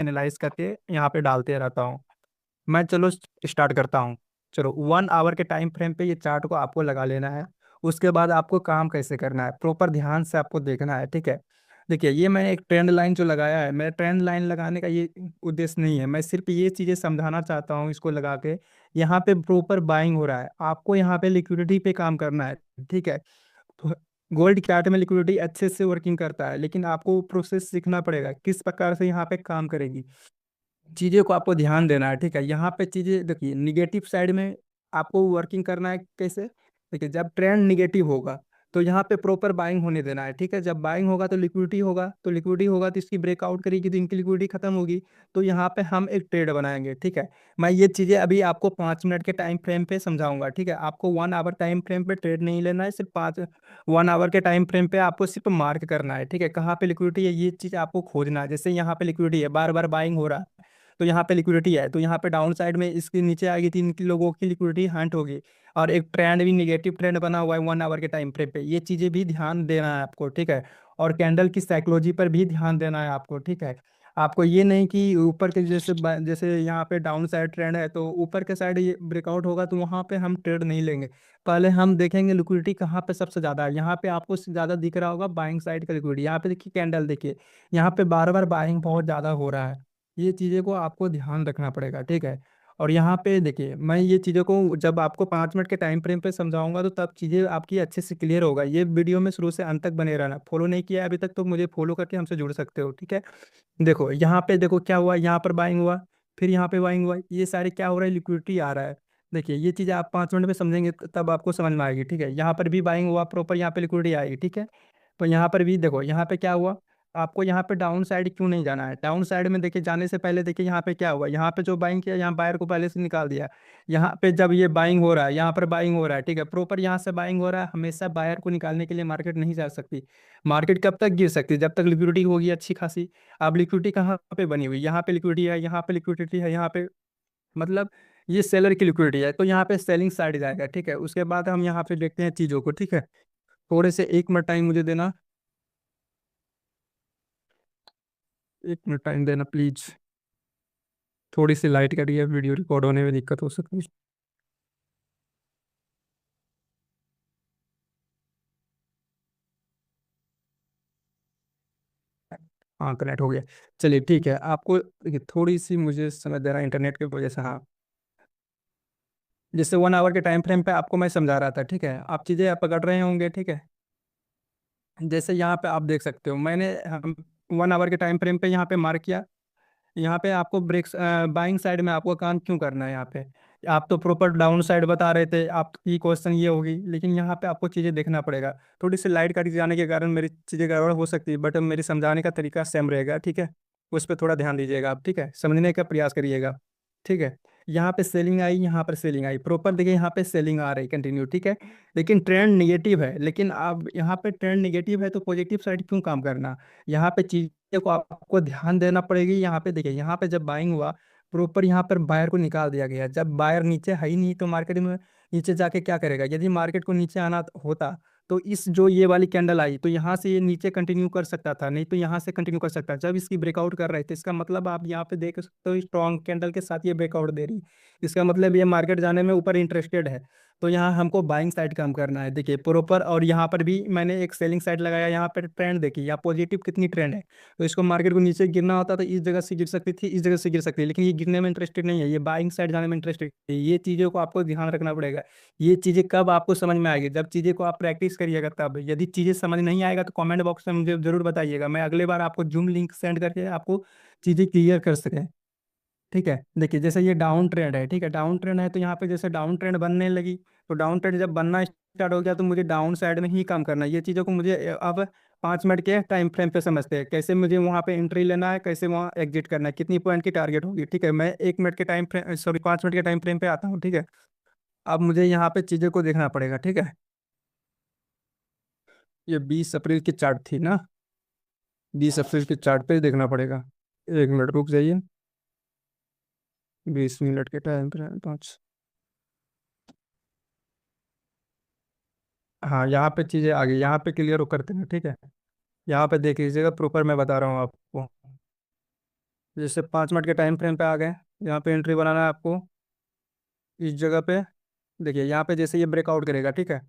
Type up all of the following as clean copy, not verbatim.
Analyse करके यहाँ पे डालते रहता हूँ। मैं चलो स्टार्ट करता हूँ। चलो 1 आवर के टाइम फ्रेम पे ये चार्ट को आपको लगा लेना है। उसके बाद आपको काम कैसे करना है, प्रॉपर ध्यान से आपको देखना है, ठीक है। देखिए ये मैंने एक ट्रेंड लाइन जो लगाया है, मेरा ट्रेंड लाइन लगाने का ये उद्देश्य नहीं है, मैं सिर्फ ये चीज़ें समझाना चाहता हूँ इसको लगा के। यहाँ पे प्रॉपर बाइंग हो रहा है, आपको यहाँ पे लिक्विडिटी पे काम करना है, ठीक है। तो गोल्ड चार्ट में लिक्विडिटी अच्छे से वर्किंग करता है, लेकिन आपको प्रोसेस सीखना पड़ेगा किस प्रकार से यहाँ पे काम करेगी, चीज़ों को आपको ध्यान देना है, ठीक है। यहाँ पे चीज़ें देखिए, निगेटिव साइड में आपको वर्किंग करना है कैसे। देखिए जब ट्रेंड निगेटिव होगा तो यहाँ पे प्रॉपर बाइंग होने देना है, ठीक है। जब बाइंग होगा तो लिक्विडिटी होगा, तो लिक्विडिटी होगा तो इसकी ब्रेकआउट करेगी तो इनकी लिक्विडिटी खत्म होगी। तो यहाँ पे हम एक ट्रेड बनाएंगे, ठीक है। मैं ये चीज़ें अभी आपको 5 मिनट के टाइम फ्रेम पे समझाऊंगा, ठीक है। आपको 1 आवर टाइम फ्रेम पे ट्रेड नहीं लेना है, सिर्फ 1 आवर के टाइम फ्रेम पे आपको सिर्फ मार्क करना है, ठीक है। कहाँ पे लिक्विडिटी है ये चीज़ आपको खोजना है। जैसे यहाँ पे लिक्विडिटी है, बार बार बाइंग हो रहा है, तो यहाँ पे लिक्विडिटी है, तो यहाँ पे डाउन साइड में इसके नीचे आएगी, 3 लोगों की लिक्विडिटी हंट होगी। और एक ट्रेंड भी निगेटिव ट्रेंड बना हुआ है 1 आवर के टाइम फ्रेम पे, ये चीजें भी ध्यान देना है आपको, ठीक है। और कैंडल की साइकोलॉजी पर भी ध्यान देना है आपको, ठीक है। आपको ये नहीं कि ऊपर के जैसे जैसे यहाँ पे डाउन साइड ट्रेंड है तो ऊपर के साइड ये ब्रेकआउट होगा तो वहाँ पे हम ट्रेड नहीं लेंगे। पहले हम देखेंगे लिक्विडिटी कहाँ पे सबसे ज्यादा है। यहाँ पे आपको ज्यादा दिख रहा होगा बाइंग साइड का लिक्विडिटी, यहाँ पे देखिए कैंडल देखिए, यहाँ पे बार बार बाइंग बहुत ज्यादा हो रहा है। ये चीज़ें को आपको ध्यान रखना पड़ेगा, ठीक है। और यहाँ पे देखिए, मैं ये चीज़ों को जब आपको 5 मिनट के टाइम फ्रेम पे समझाऊंगा तो तब चीज़ें आपकी अच्छे से क्लियर होगा। ये वीडियो में शुरू से अंत तक बने रहना, फॉलो नहीं किया है अभी तक तो मुझे फॉलो करके हमसे जुड़ सकते हो, ठीक है। देखो यहाँ पे देखो क्या हुआ, यहाँ पर बाइंग हुआ, फिर यहाँ पे बाइंग हुआ, ये सारे क्या हो रहा है, लिक्विडिटी आ रहा है। देखिए ये चीज़ें आप 5 मिनट में समझेंगे तब आपको समझ में आएगी, ठीक है। यहाँ पर भी बाइंग हुआ प्रॉपर, यहाँ पे लिक्विडिटी आएगी, ठीक है। तो यहाँ पर भी देखो, यहाँ पे क्या हुआ, आपको यहाँ पे डाउन साइड क्यों नहीं जाना है। डाउन साइड में देखिए जाने से पहले देखिए यहाँ पे क्या हुआ, यहाँ पे जो बाइंग किया यहाँ बायर को पहले से निकाल दिया। यहाँ पे जब ये बाइंग हो रहा है, यहाँ पर बाइंग हो रहा है, ठीक है, प्रॉपर यहाँ से बाइंग हो रहा है। हमेशा बायर को निकालने के लिए मार्केट नहीं जा सकती। मार्केट कब तक गिर सकती है, जब तक लिक्विडिटी होगी अच्छी खासी। अब लिक्विडिटी कहाँ पे बनी हुई, यहाँ पे लिक्विडिटी है, यहाँ पे लिक्विडिटी है, यहाँ पे मतलब ये सेलर की लिक्विडिटी है, तो यहाँ पे सेलिंग साइड जाएगा, ठीक है। उसके बाद हम यहाँ पे देखते हैं चीज़ों को, ठीक है। थोड़े से 1 मिनट टाइम मुझे देना, 1 मिनट टाइम देना प्लीज। थोड़ी सी लाइट कटी है, वीडियो रिकॉर्ड होने में दिक्कत हो सकती है। हाँ कनेक्ट हो गया। चलिए ठीक है, आपको देखिए थोड़ी सी मुझे समय देना इंटरनेट की वजह से। हाँ, जैसे 1 आवर के टाइम फ्रेम पे आपको मैं समझा रहा था, ठीक है। आप चीज़ें आप पकड़ रहे होंगे, ठीक है। जैसे यहाँ पे आप देख सकते हो, मैंने हम 1 आवर के टाइम फ्रेम पे यहाँ पे मार्क किया। यहाँ पे आपको ब्रेक्स बाइंग साइड में आपको काम क्यों करना है यहाँ पे। आप तो प्रॉपर डाउन साइड बता रहे थे, आपकी क्वेश्चन ये होगी, लेकिन यहाँ पे आपको चीज़ें देखना पड़ेगा। थोड़ी सी लाइट कट जाने के कारण मेरी चीज़ें गड़बड़ हो सकती है, बट मेरी समझाने का तरीका सेम रहेगा, ठीक है। उस पर थोड़ा ध्यान दीजिएगा आप, ठीक है, समझने का प्रयास करिएगा, ठीक है। यहाँ पे सेलिंग आई, यहाँ पर सेलिंग आई प्रॉपर, देखिए यहाँ पे सेलिंग आ रही कंटिन्यू, ठीक है। लेकिन ट्रेंड निगेटिव है, लेकिन अब यहाँ पे ट्रेंड निगेटिव है तो पॉजिटिव साइड क्यों काम करना। यहाँ पे चीज़ को आपको ध्यान देना पड़ेगी। यहाँ पे देखिए, यहाँ पे जब बाइंग हुआ प्रॉपर, यहाँ पर बायर को निकाल दिया गया। जब बायर नीचे है ही नहीं तो मार्केट में नीचे जाके क्या करेगा। यदि मार्केट को नीचे आना होता तो इस जो ये वाली कैंडल आई तो यहाँ से ये नीचे कंटिन्यू कर सकता था, नहीं तो यहाँ से कंटिन्यू कर सकता। जब इसकी ब्रेकआउट कर रहे थे, इसका मतलब आप यहाँ पे देख सकते हो स्ट्रॉन्ग कैंडल के साथ ये ब्रेकआउट दे रही। इसका मतलब ये मार्केट जाने में ऊपर इंटरेस्टेड है। तो यहाँ हमको बाइंग साइड काम करना है, देखिए प्रॉपर। और यहाँ पर भी मैंने एक सेलिंग साइड लगाया। यहाँ पर ट्रेंड देखिए, यहाँ पॉजिटिव कितनी ट्रेंड है। तो इसको मार्केट को नीचे गिरना होता तो इस जगह से गिर सकती थी, इस जगह से गिर सकती है, लेकिन ये गिरने में इंटरेस्टेड नहीं है, ये बाइंग साइड जाने में इंटरेस्टेड है। ये चीज़ों को आपको ध्यान रखना पड़ेगा। ये चीज़ें कब आपको समझ में आएगी, जब चीज़ें को आप प्रैक्टिस करिएगा तब। यदि चीज़ें समझ नहीं आएगा तो कमेंट बॉक्स में मुझे जरूर बताइएगा, मैं अगले बार आपको जूम लिंक सेंड करके आपको चीज़ें क्लियर कर सकें, ठीक है। देखिए जैसे ये डाउन ट्रेंड है, ठीक है, डाउन ट्रेंड है तो यहाँ पे जैसे डाउन ट्रेंड बनने लगी, तो डाउन ट्रेंड जब बनना स्टार्ट हो गया तो मुझे डाउन साइड में ही काम करना है। ये चीज़ों को मुझे अब 5 मिनट के टाइम फ्रेम पे समझते हैं, कैसे मुझे वहाँ पे एंट्री लेना है, कैसे वहाँ एग्जिट करना है, कितनी पॉइंट की टारगेट होगी, ठीक है। मैं 1 मिनट के टाइम फ्रेम, सॉरी 5 मिनट के टाइम फ्रेम पे आता हूँ, ठीक है। अब मुझे यहाँ पे चीज़ों को देखना पड़ेगा, ठीक है। ये 20 अप्रैल की चार्ट थी ना, 20 अप्रैल के चार्ट पे देखना पड़ेगा। 1 मिनट रुक जाइए, 20 मिनट के टाइम फ्रेम 5। हाँ यहाँ पे चीज़ें आ गई, यहाँ पे क्लियर करते हैं, ठीक है। यहाँ पे देख लीजिएगा प्रॉपर, मैं बता रहा हूँ आपको। जैसे 5 मिनट के टाइम फ्रेम पे आ गए, यहाँ पे एंट्री बनाना है आपको इस जगह पे। देखिए यहाँ पे जैसे ये ब्रेकआउट करेगा, ठीक है,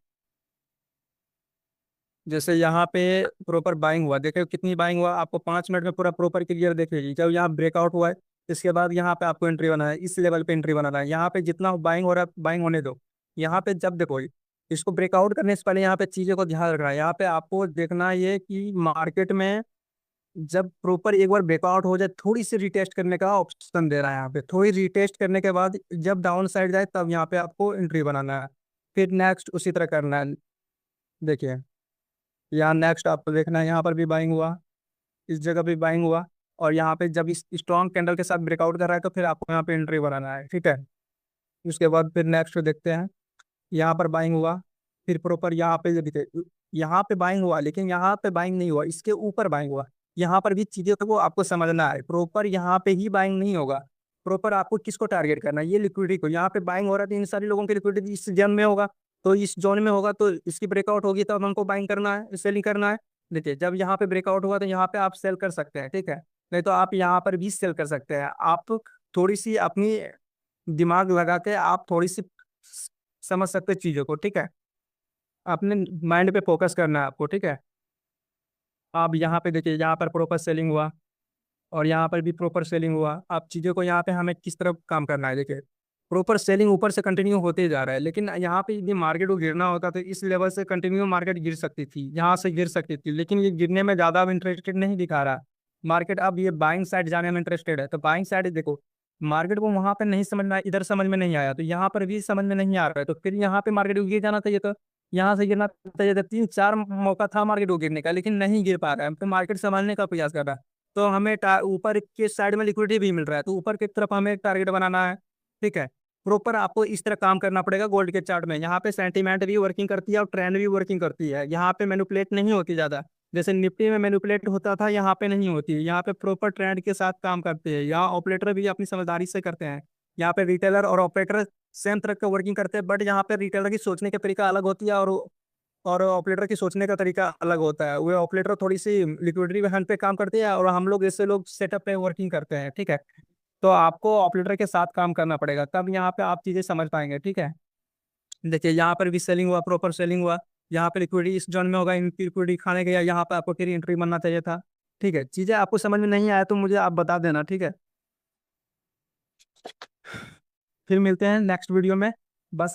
जैसे यहाँ पे प्रॉपर बाइंग हुआ, देखिए कितनी बाइंग हुआ, आपको 5 मिनट में पूरा प्रॉपर क्लियर देखेगी। जब यहाँ ब्रेकआउट हुआ है, इसके बाद यहाँ पे आपको एंट्री बनाना है, इस लेवल पे एंट्री बनाना है। यहाँ पे जितना बाइंग हो रहा है बाइंग होने दो। यहाँ पे जब देखो, इसको ब्रेकआउट करने से पहले यहाँ पे चीज़ों को ध्यान रखना है। यहाँ पे आपको देखना है ये कि मार्केट में जब प्रॉपर एक बार ब्रेकआउट हो जाए, थोड़ी सी रिटेस्ट करने का ऑप्शन दे रहा है। यहाँ पे थोड़ी रिटेस्ट करने के बाद जब डाउन साइड जाए, तब यहाँ पे आपको एंट्री बनाना है। फिर नेक्स्ट उसी तरह करना है। देखिए यहाँ नेक्स्ट आपको देखना है, यहाँ पर भी बाइंग हुआ, इस जगह भी बाइंग हुआ, और यहाँ पे जब इस स्ट्रॉन्ग कैंडल के साथ ब्रेकआउट कर रहा है, तो फिर आपको यहाँ पे एंट्री बनाना है, ठीक है। उसके बाद फिर नेक्स्ट देखते हैं, यहाँ पर बाइंग हुआ, फिर प्रॉपर यहाँ पे देखिए, यहाँ पे बाइंग हुआ, लेकिन यहाँ पे बाइंग नहीं हुआ, इसके ऊपर बाइंग हुआ। यहाँ पर भी चीजें तो वो आपको समझना है, प्रॉपर यहाँ पे ही बाइंग नहीं होगा। प्रॉपर आपको किसको टारगेट करना है, ये लिक्विडिटी को। यहाँ पे बाइंग हो रहा है तो इन सारी लोगों की लिक्विडिटी इस जोन में होगा, तो इस जोन में होगा, तो इसकी ब्रेकआउट होगी तब हमको बाइंग करना है, सेलिंग करना है। देखिए जब यहाँ पे ब्रेकआउट हुआ तो यहाँ पे आप सेल कर सकते हैं, ठीक है, नहीं तो आप यहाँ पर भी सेल कर सकते हैं। आप थोड़ी सी अपनी दिमाग लगा के आप थोड़ी सी समझ सकते हैं चीजों को, ठीक है। अपने माइंड पे फोकस करना है आपको, ठीक है। आप यहाँ पे देखिए, यहाँ पर प्रॉपर सेलिंग हुआ, और यहाँ पर भी प्रॉपर सेलिंग हुआ। आप चीज़ों को यहाँ पे हमें किस तरह काम करना है, देखिए प्रॉपर सेलिंग ऊपर से कंटिन्यू होते जा रहा है, लेकिन यहाँ पे यदि मार्केट को गिरना होता तो इस लेवल से कंटिन्यू मार्केट गिर सकती थी, यहाँ से गिर सकती थी, लेकिन ये गिरने में ज़्यादा इंटरेस्टेड नहीं दिखा रहा मार्केट। अब ये बाइंग साइड जाने में इंटरेस्टेड है, तो बाइंग साइड देखो, मार्केट को वहां पे नहीं समझ में आया, इधर समझ में नहीं आया, तो यहाँ पर भी समझ में नहीं आ रहा है, तो फिर यहाँ पे मार्केट को गिर जाना चाहिए। तो यहाँ से गिरना चाहिए था, 3-4 मौका था मार्केट को गिरने का, लेकिन नहीं गिर पा रहा है, फिर मार्केट संभालने का प्रयास कर रहा है। तो हमें ऊपर के साइड में लिक्विडिटी भी मिल रहा है, तो ऊपर की तरफ हमें टारगेट बनाना है, ठीक है। प्रॉपर आपको इस तरह काम करना पड़ेगा गोल्ड के चार्ट में। यहाँ पे सेंटीमेंट भी वर्किंग करती है और ट्रेंड भी वर्किंग करती है, यहाँ पे मैनिपुलेट नहीं होती ज़्यादा। जैसे निफ्टी में मैनिपुलेट होता था, यहाँ पे नहीं होती, यहाँ पे प्रॉपर ट्रेंड के साथ काम करते हैं। यहाँ ऑपरेटर भी अपनी समझदारी से करते हैं। यहाँ पे रिटेलर और ऑपरेटर सेम तरह का वर्किंग करते हैं, बट यहाँ पे रिटेलर की सोचने का तरीका अलग होती है, और ऑपरेटर की सोचने का तरीका अलग होता है। वो ऑपरेटर थोड़ी सी लिक्विडिटी हैंड पे काम करते हैं, और हम लोग जैसे लोग सेटअप पे वर्किंग करते हैं, ठीक है। तो आपको ऑपरेटर के साथ काम करना पड़ेगा, तब यहाँ पे आप चीजें समझ पाएंगे, ठीक है। देखिए यहाँ पर भी सेलिंग हुआ, प्रॉपर सेलिंग हुआ, यहाँ पे लिक्विडिटी इस जोन में होगा, इनकी लिक्विडिटी खाने गया, यहाँ पे आपको फिर एंट्री बनना चाहिए था, ठीक है। चीजें आपको समझ में नहीं आया तो मुझे आप बता देना, ठीक है। फिर मिलते हैं नेक्स्ट वीडियो में। बस